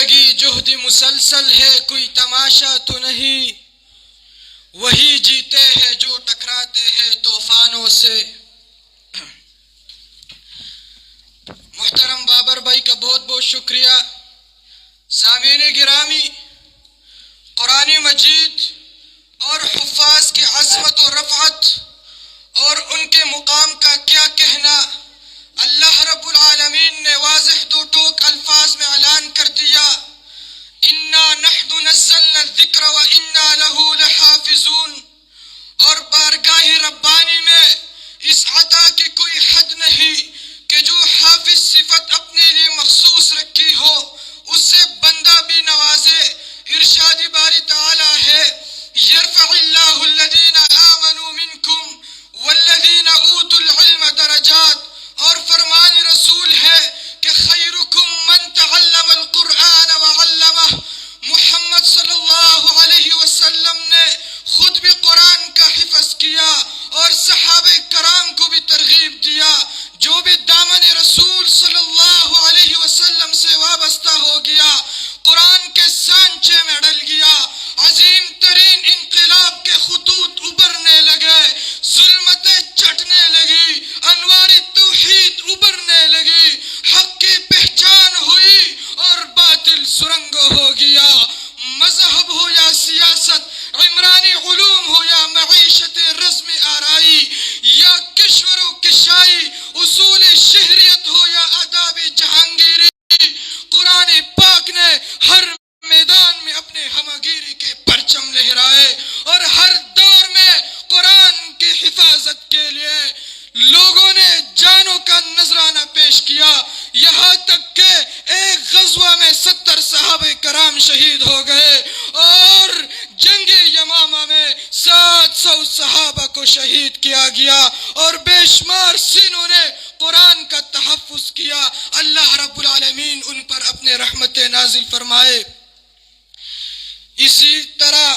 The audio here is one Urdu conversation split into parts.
زندگی جہد مسلسل ہے، کوئی تماشا تو نہیں، وہی جیتے ہیں جو ٹکراتے ہیں طوفانوں سے۔ محترم بابر بھائی کا بہت بہت شکریہ۔ سامعین گرامی، قرآن مجید اور حفاظ کی عظمت و رفعت اور ان کے مقام کا کیا کہنا، اللہ رب العالمین نے واضح دو ٹوک الفاظ میں اعلان کر دیا، اِنَّا نَحْنُ نَزَّلْنَا الذِّكْرَ وَإِنَّا لَهُ لَحَافِظُونَ۔ اور بارگاہ ربانی میں اس عطا کی کوئی حد نہیں کہ جو حافظ صفت اپنے لیے مخصوص رکھی ہو اس سے بندہ بھی نوازے۔ ارشاد باری تعالیٰ ہے، یرفع اللہ الذین آمنوا منکم والذین اوتوا العلم درجات، اور فرمان رسول ہے کہ خیرکم من تعلم القرآن وعلمہ۔ محمد صلی اللہ علیہ وسلم نے خود بھی قرآن کا حفظ کیا اور صحابہ کرام کو بھی ترغیب دیا۔ جو بھی دامن رسول صلی اللہ علیہ وسلم سے وابستہ ہو گیا، قرآن کے سانچے میں ڈل گیا، عظیم ترین انقلاب کے خطوط ابھرنے لگے، ظلمتیں چٹنے لگی، انوار توحید ابھرنے لگی، حق کی پہچان ہوئی اور باطل سرنگ ہو گیا۔ مذہب ہو یا سیاست، عمرانی علوم ہو یا معیشت رزم آرائی، یا کشور و کشائی، اصول شہریت ہو یا آداب جہانگیری، قرآن پاک نے ہر میدان میں اپنے ہمگیری کے پرچم لہرائے، اور ہر دور میں قرآن کی حفاظت کے لیے لوگوں نے جانوں کا نذرانہ پیش کیا، یہاں تک کہ ایک غزوہ میں 70 صحابہ کرام شہید ہو گئے، اور جنگ یمامہ میں 700 صحابہ کو شہید کیا گیا، اور بے شمار سینوں نے قرآن کا تحفظ کیا۔ اللہ رب العالمین ان پر اپنے رحمت نازل فرمائے۔ اسی طرح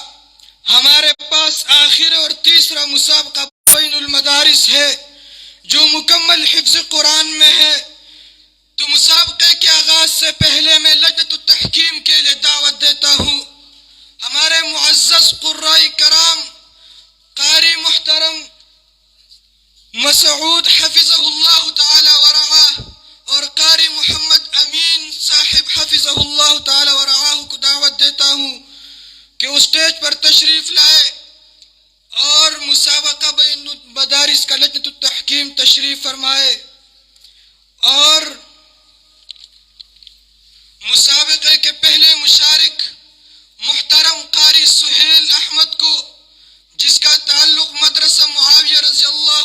ہمارے پاس آخر اور تیسرا مسابقہ بین المدارس ہے جو مکمل حفظ قرآن میں ہے۔ تو مسابقے کے آغاز سے پہلے میں لجنۃ التحکیم کے لیے دعوت دیتا ہوں۔ ہمارے معزز قراء کرام، قاری محترم مسعود حفظہ اللہ تعالی ورعاہ اور قاری محمد امین صاحب حفظہ اللہ تعالی ورعاہ کو دعوت دیتا ہوں کہ وہ اسٹیج پر تشریف لائے اور مسابقہ بین المدارس کا لجنۃ التحکیم تشریف فرمائے، اور مسابقے کے پہلے مشارک محترم قاری سہیل احمد کو، جس کا تعلق مدرسہ معاویہ رضی اللہ